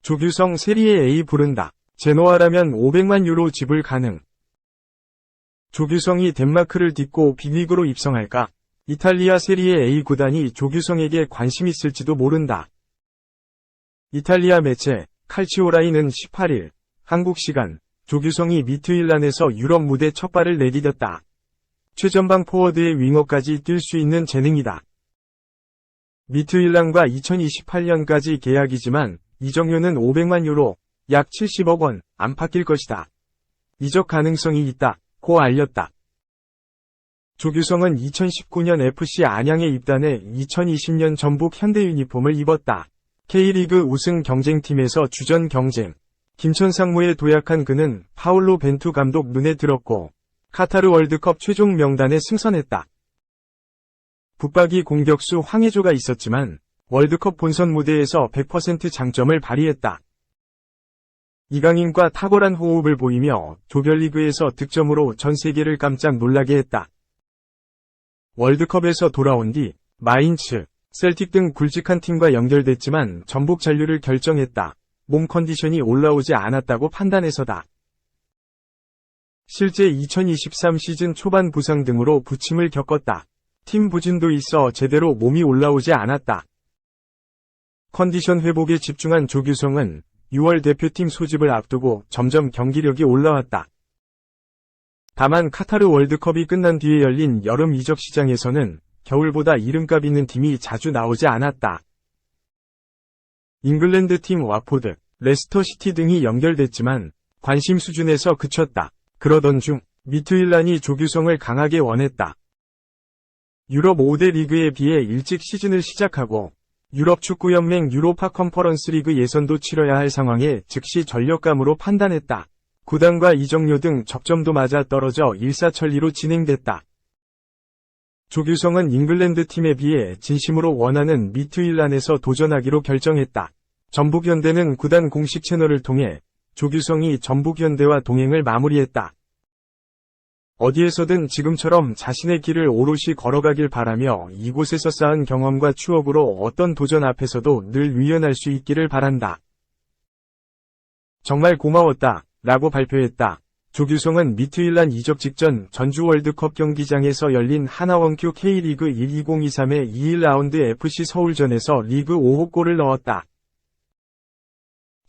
조규성 세리에 A 부른다. 제노아라면 500만 유로 지불 가능. 조규성이 덴마크를 딛고 빅리그로 입성할까? 이탈리아 세리에 A 구단이 조규성에게 관심 있을지도 모른다. 이탈리아 매체 칼치오라인은 18일 한국 시간 조규성이 미트윌란에서 유럽 무대 첫 발을 내디뎠다. 최전방 포워드의 윙어까지 뛸 수 있는 재능이다. 미트윌란과 2028년까지 계약이지만 이적료는 500만 유로, 약 70억 원, 안팎일 것이다. 이적 가능성이 있다. 고 알렸다. 조규성은 2019년 FC 안양에 입단해 2020년 전북 현대 유니폼을 입었다. K리그 우승 경쟁팀에서 주전 경쟁. 김천 상무에 도약한 그는 파울로 벤투 감독 눈에 들었고 카타르 월드컵 최종 명단에 승선했다. 붙박이 공격수 황의조가 있었지만 월드컵 본선 무대에서 100% 장점을 발휘했다. 이강인과 탁월한 호흡을 보이며 조별리그에서 득점으로 전 세계를 깜짝 놀라게 했다. 월드컵에서 돌아온 뒤 마인츠, 셀틱 등 굵직한 팀과 연결됐지만 전북 잔류를 결정했다. 몸 컨디션이 올라오지 않았다고 판단해서다. 실제 2023 시즌 초반 부상 등으로 부침을 겪었다. 팀 부진도 있어 제대로 몸이 올라오지 않았다. 컨디션 회복에 집중한 조규성은 6월 대표팀 소집을 앞두고 점점 경기력이 올라왔다. 다만 카타르 월드컵이 끝난 뒤에 열린 여름 이적 시장에서는 겨울보다 이름값 있는 팀이 자주 나오지 않았다. 잉글랜드 팀 와포드, 레스터 시티 등이 연결됐지만 관심 수준에서 그쳤다. 그러던 중 미트윌란이 조규성을 강하게 원했다. 유럽 5대 리그에 비해 일찍 시즌을 시작하고 유럽축구연맹 유로파 컨퍼런스 리그 예선도 치러야 할 상황에 즉시 전력감으로 판단했다. 구단과 이적료 등 적점도 맞아 떨어져 일사천리로 진행됐다. 조규성은 잉글랜드 팀에 비해 진심으로 원하는 미트윌란에서 도전하기로 결정했다. 전북현대는 구단 공식 채널을 통해 조규성이 전북현대와 동행을 마무리했다. 어디에서든 지금처럼 자신의 길을 오롯이 걸어가길 바라며 이곳에서 쌓은 경험과 추억으로 어떤 도전 앞에서도 늘 유연할 수 있기를 바란다. 정말 고마웠다. 라고 발표했다. 조규성은 미트윌란 이적 직전 전주 월드컵 경기장에서 열린 하나원큐 K리그 1-2023의 2일 라운드 FC 서울전에서 리그 5호 골을 넣었다.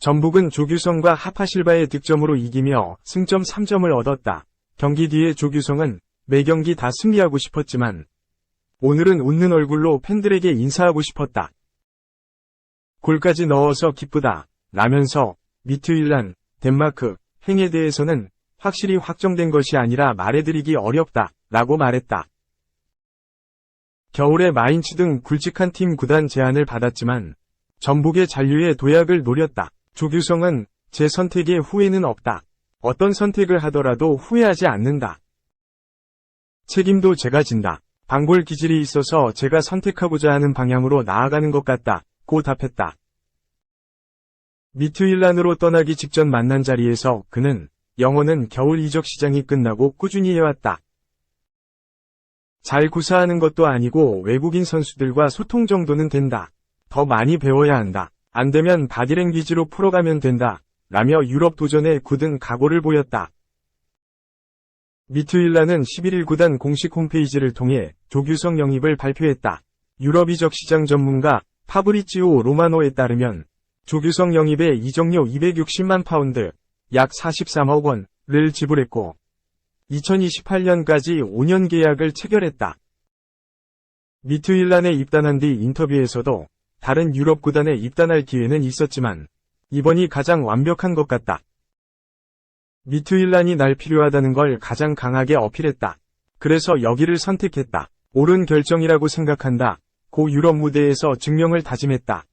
전북은 조규성과 하파실바의 득점으로 이기며 승점 3점을 얻었다. 경기 뒤에 조규성은 매 경기 다 승리하고 싶었지만 오늘은 웃는 얼굴로 팬들에게 인사하고 싶었다. 골까지 넣어서 기쁘다. 라면서 미트윌란, 덴마크, 행에 대해서는 확실히 확정된 것이 아니라 말해드리기 어렵다. 라고 말했다. 겨울에 마인츠 등 굵직한 팀 구단 제안을 받았지만 전북의 잔류에 도약을 노렸다. 조규성은 제 선택에 후회는 없다. 어떤 선택을 하더라도 후회하지 않는다. 책임도 제가 진다. 방골 기질이 있어서 제가 선택하고자 하는 방향으로 나아가는 것 같다. 고 답했다. 미트윌란으로 떠나기 직전 만난 자리에서 그는 영어는 겨울 이적 시장이 끝나고 꾸준히 해왔다. 잘 구사하는 것도 아니고 외국인 선수들과 소통 정도는 된다. 더 많이 배워야 한다. 안 되면 바디랭귀지로 풀어가면 된다. 라며 유럽 도전에 굳은 각오를 보였다. 미트윌란은 11일 구단 공식 홈페이지를 통해 조규성 영입을 발표했다. 유럽 이적 시장 전문가 파브리치오 로마노에 따르면 조규성 영입에 이적료 260만 파운드, 약 43억 원을 지불했고 2028년까지 5년 계약을 체결했다. 미트윌란에 입단한 뒤 인터뷰에서도 다른 유럽 구단에 입단할 기회는 있었지만 이번이 가장 완벽한 것 같다. 미트윌란이 날 필요하다는 걸 가장 강하게 어필했다. 그래서 여기를 선택했다. 옳은 결정이라고 생각한다. 고 유럽 무대에서 증명을 다짐했다.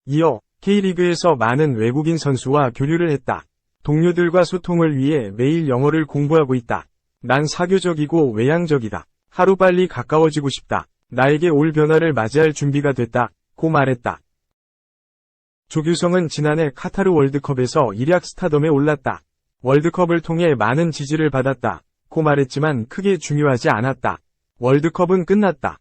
이어 K리그에서 많은 외국인 선수와 교류를 했다. 동료들과 소통을 위해 매일 영어를 공부하고 있다. 난 사교적이고 외향적이다. 하루빨리 가까워지고 싶다. 나에게 올 변화를 맞이할 준비가 됐다. 고 말했다. 조규성은 지난해 카타르 월드컵에서 일약 스타덤에 올랐다. 월드컵을 통해 많은 지지를 받았다. 고 말했지만 크게 중요하지 않았다. 월드컵은 끝났다.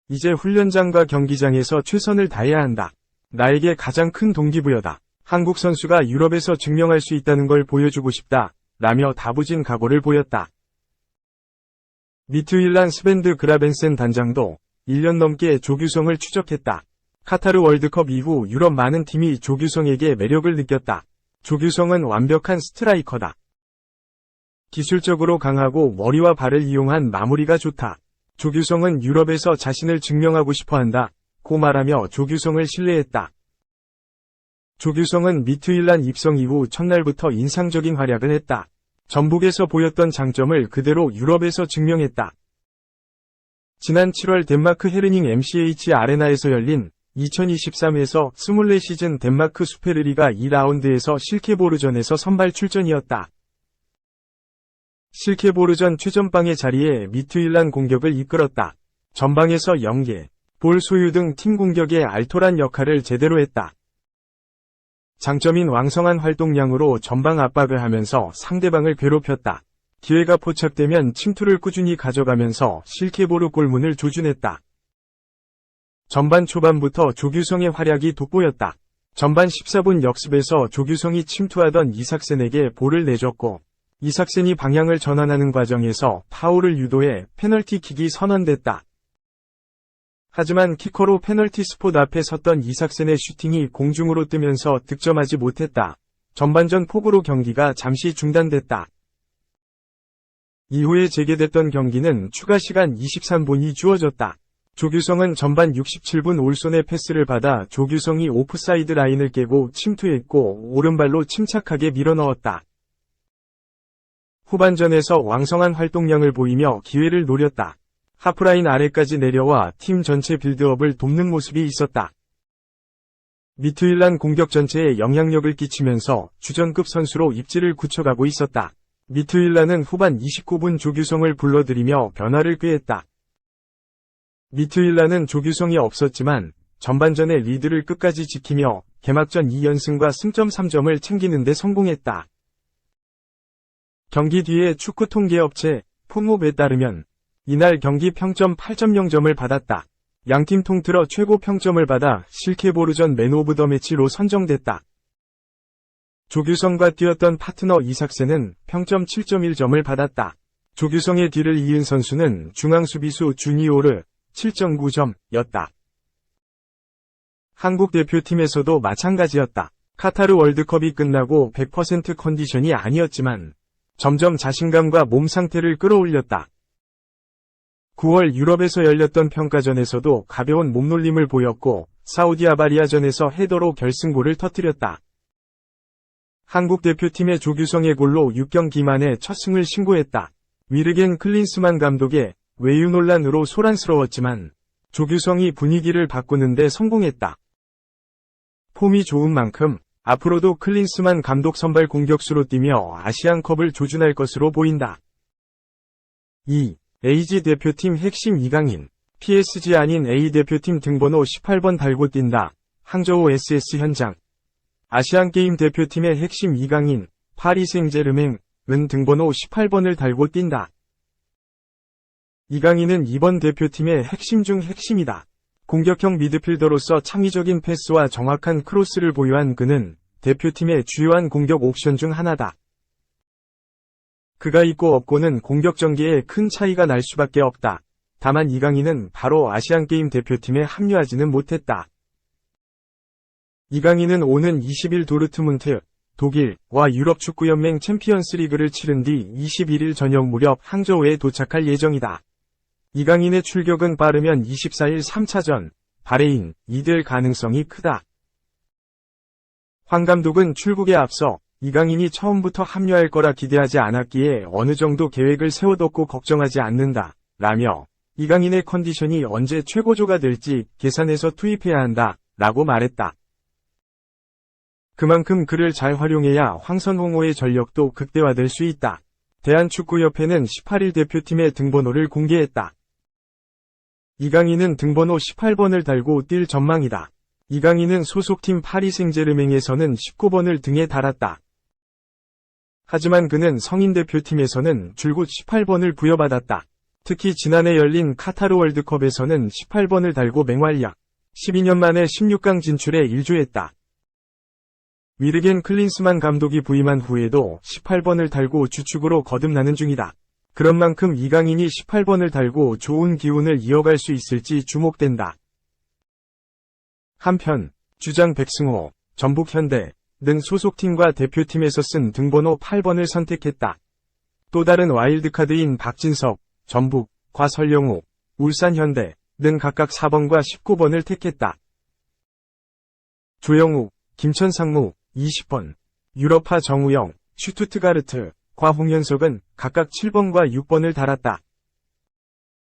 이제 훈련장과 경기장에서 최선을 다해야 한다. 나에게 가장 큰 동기부여다. 한국 선수가 유럽에서 증명할 수 있다는 걸 보여주고 싶다. 라며 다부진 각오를 보였다. 미트윌란 스벤드 그라벤센 단장도 1년 넘게 조규성을 추적했다. 카타르 월드컵 이후 유럽 많은 팀이 조규성에게 매력을 느꼈다. 조규성은 완벽한 스트라이커다. 기술적으로 강하고 머리와 발을 이용한 마무리가 좋다. 조규성은 유럽에서 자신을 증명하고 싶어한다. 고 말하며 조규성을 신뢰했다. 조규성은 미트윌란 입성 이후 첫날부터 인상적인 활약을 했다. 전북에서 보였던 장점을 그대로 유럽에서 증명했다. 지난 7월 덴마크 헤르닝 MCH 아레나에서 열린 2023에서 24시즌 덴마크 수페르리가 2라운드에서 실케보르전에서 선발 출전이었다. 실케보르전 최전방의 자리에 미트윌란 공격을 이끌었다. 전방에서 연계, 볼 소유 등 팀 공격의 알토란 역할을 제대로 했다. 장점인 왕성한 활동량으로 전방 압박을 하면서 상대방을 괴롭혔다. 기회가 포착되면 침투를 꾸준히 가져가면서 실케보르 골문을 조준했다. 전반 초반부터 조규성의 활약이 돋보였다. 전반 14분 역습에서 조규성이 침투하던 이삭센에게 볼을 내줬고 이삭센이 방향을 전환하는 과정에서 파울을 유도해 페널티킥이 선언됐다. 하지만 키커로 페널티 스폿 앞에 섰던 이삭센의 슈팅이 공중으로 뜨면서 득점하지 못했다. 전반전 폭우로 경기가 잠시 중단됐다. 이후에 재개됐던 경기는 추가 시간 23분이 주어졌다. 조규성은 전반 67분 올손의 패스를 받아 조규성이 오프사이드 라인을 깨고 침투했고 오른발로 침착하게 밀어넣었다. 후반전에서 왕성한 활동량을 보이며 기회를 노렸다. 하프라인 아래까지 내려와 팀 전체 빌드업을 돕는 모습이 있었다. 미트윌란 공격 전체에 영향력을 끼치면서 주전급 선수로 입지를 굳혀가고 있었다. 미트윌란은 후반 29분 조규성을 불러들이며 변화를 꾀했다. 미트윌란은 조규성이 없었지만 전반전에 리드를 끝까지 지키며 개막전 2연승과 승점 3점을 챙기는 데 성공했다. 경기 뒤에 축구 통계업체 폼몹에 따르면 이날 경기 평점 8.0점을 받았다. 양팀 통틀어 최고 평점을 받아 실케보르전 맨 오브 더 매치로 선정됐다. 조규성과 뛰었던 파트너 이삭센은 평점 7.1점을 받았다. 조규성의 뒤를 이은 선수는 중앙수비수 주니오르 7.9점이었다. 한국 대표팀에서도 마찬가지였다. 카타르 월드컵이 끝나고 100% 컨디션이 아니었지만 점점 자신감과 몸 상태를 끌어올렸다. 9월 유럽에서 열렸던 평가전에서도 가벼운 몸놀림을 보였고 사우디아라비아전에서 헤더로 결승골을 터뜨렸다. 한국 대표팀의 조규성의 골로 6경기 만에 첫 승을 신고했다. 위르겐 클린스만 감독의 외유 논란으로 소란스러웠지만 조규성이 분위기를 바꾸는 데 성공했다. 폼이 좋은 만큼 앞으로도 클린스만 감독 선발 공격수로 뛰며 아시안컵을 조준할 것으로 보인다. 2. AG 대표팀 핵심 이강인, PSG 아닌 A 대표팀 등번호 18번 달고 뛴다. 항저우 SS 현장. 아시안게임 대표팀의 핵심 이강인, 파리 생제르맹은 등번호 18번을 달고 뛴다. 이강인은 이번 대표팀의 핵심 중 핵심이다. 공격형 미드필더로서 창의적인 패스와 정확한 크로스를 보유한 그는 대표팀의 주요한 공격 옵션 중 하나다. 그가 있고 없고는 공격 전개에 큰 차이가 날 수밖에 없다. 다만 이강인은 바로 아시안게임 대표팀에 합류하지는 못했다. 이강인은 오는 20일 도르트문트, 독일과 유럽축구연맹 챔피언스리그를 치른 뒤 21일 저녁 무렵 항저우에 도착할 예정이다. 이강인의 출격은 빠르면 24일 3차전, 바레인이 될 가능성이 크다. 황 감독은 출국에 앞서 이강인이 처음부터 합류할 거라 기대하지 않았기에 어느 정도 계획을 세워뒀고 걱정하지 않는다. 라며 이강인의 컨디션이 언제 최고조가 될지 계산해서 투입해야 한다. 라고 말했다. 그만큼 그를 잘 활용해야 황선홍호의 전력도 극대화될 수 있다. 대한축구협회는 18일 대표팀의 등번호를 공개했다. 이강인은 등번호 18번을 달고 뛸 전망이다. 이강인은 소속팀 파리 생제르맹에서는 19번을 등에 달았다. 하지만 그는 성인 대표팀에서는 줄곧 18번을 부여받았다. 특히 지난해 열린 카타르 월드컵에서는 18번을 달고 맹활약. 12년 만에 16강 진출에 일조했다. 위르겐 클린스만 감독이 부임한 후에도 18번을 달고 주축으로 거듭나는 중이다. 그런 만큼 이강인이 18번을 달고 좋은 기운을 이어갈 수 있을지 주목된다. 한편 주장 백승호, 전북현대 등 소속팀과 대표팀에서 쓴 등번호 8번을 선택했다. 또 다른 와일드카드인 박진석, 전북, 과 설영우, 울산현대 등 각각 4번과 19번을 택했다. 조영욱, 김천상무, 20번, 유럽파 정우영, 슈투트가르트, 과 홍현석은 각각 7번과 6번을 달았다.